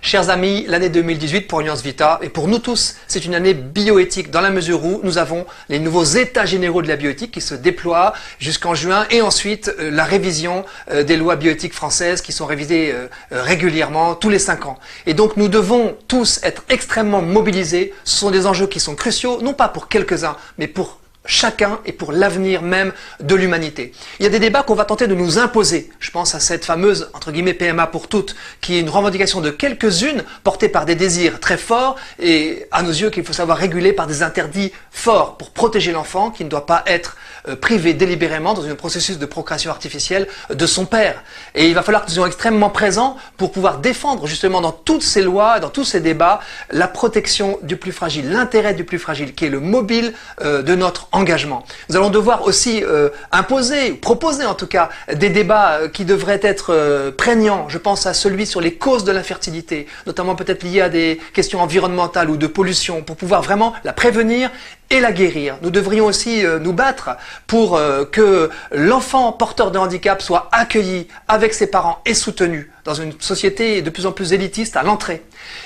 Chers amis, l'année 2018 pour Alliance Vita et pour nous tous, c'est une année bioéthique dans la mesure où nous avons les nouveaux états généraux de la bioéthique qui se déploient jusqu'en juin et ensuite la révision des lois bioéthiques françaises qui sont révisées régulièrement tous les 5 ans. Et donc nous devons tous être extrêmement mobilisés. Ce sont des enjeux qui sont cruciaux, non pas pour quelques-uns, mais pour chacun et pour l'avenir même de l'humanité. Il y a des débats qu'on va tenter de nous imposer. Je pense à cette fameuse, entre guillemets, PMA pour toutes, qui est une revendication de quelques-unes portée par des désirs très forts et à nos yeux qu'il faut savoir réguler par des interdits forts pour protéger l'enfant qui ne doit pas être privé délibérément dans un processus de procréation artificielle de son père. Et il va falloir que nous soyons extrêmement présents pour pouvoir défendre justement dans toutes ces lois, dans tous ces débats, la protection du plus fragile, l'intérêt du plus fragile qui est le mobile de notre engagement. Nous allons devoir aussi imposer, proposer en tout cas, des débats qui devraient être prégnants. Je pense à celui sur les causes de l'infertilité, notamment peut-être liées à des questions environnementales ou de pollution, pour pouvoir vraiment la prévenir et la guérir. Nous devrions aussi nous battre pour que l'enfant porteur de handicap soit accueilli avec ses parents et soutenu dans une société de plus en plus élitiste à l'entrée.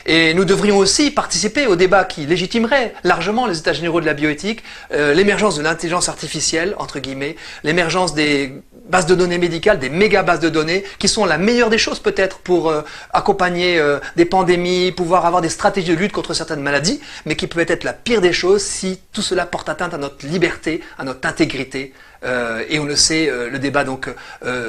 Et nous devrions aussi participer au débat qui légitimerait largement les états généraux de la bioéthique, l'émergence de l'intelligence artificielle, entre guillemets, l'émergence des bases de données médicales, des méga bases de données, qui sont la meilleure des choses peut-être pour accompagner des pandémies, pouvoir avoir des stratégies de lutte contre certaines maladies, mais qui peut être la pire des choses si tout cela porte atteinte à notre liberté, à notre intégrité. Et on le sait, le débat donc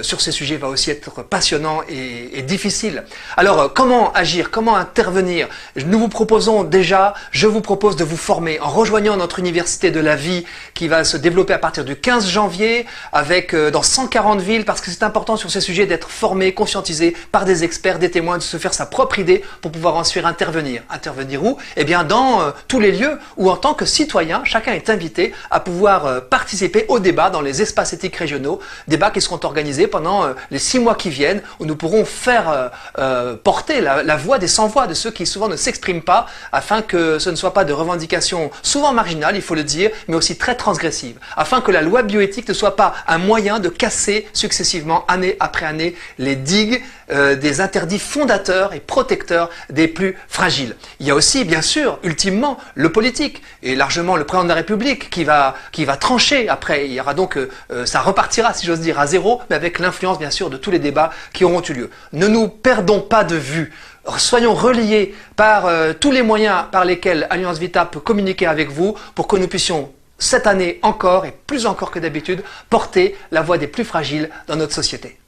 sur ces sujets va aussi être passionnant et difficile. Alors comment agir, comment intervenir? Nous vous proposons déjà, je vous propose de vous former en rejoignant notre université de la vie qui va se développer à partir du 15 janvier avec dans 140 villes, parce que c'est important sur ces sujets d'être formé, conscientisé par des experts, des témoins, de se faire sa propre idée pour pouvoir ensuite intervenir. Intervenir où? Eh bien dans tous les lieux où en tant que citoyen, chacun est invité à pouvoir participer au débat dans les espaces éthiques régionaux, débats qui seront organisés pendant les 6 mois qui viennent, où nous pourrons faire porter la voix des sans-voix, de ceux qui souvent ne s'expriment pas, afin que ce ne soit pas de revendications souvent marginales, il faut le dire, mais aussi très transgressives, afin que la loi bioéthique ne soit pas un moyen de casser successivement, année après année, les digues des interdits fondateurs et protecteurs des plus fragiles. Il y a aussi, bien sûr, ultimement, le politique, et largement le président de la République qui va trancher après. Il y aura donc, ça repartira, si j'ose dire, à zéro, mais avec l'influence, bien sûr, de tous les débats qui auront eu lieu. Ne nous perdons pas de vue. Soyons reliés par tous les moyens par lesquels Alliance Vita peut communiquer avec vous pour que nous puissions, cette année encore, et plus encore que d'habitude, porter la voix des plus fragiles dans notre société.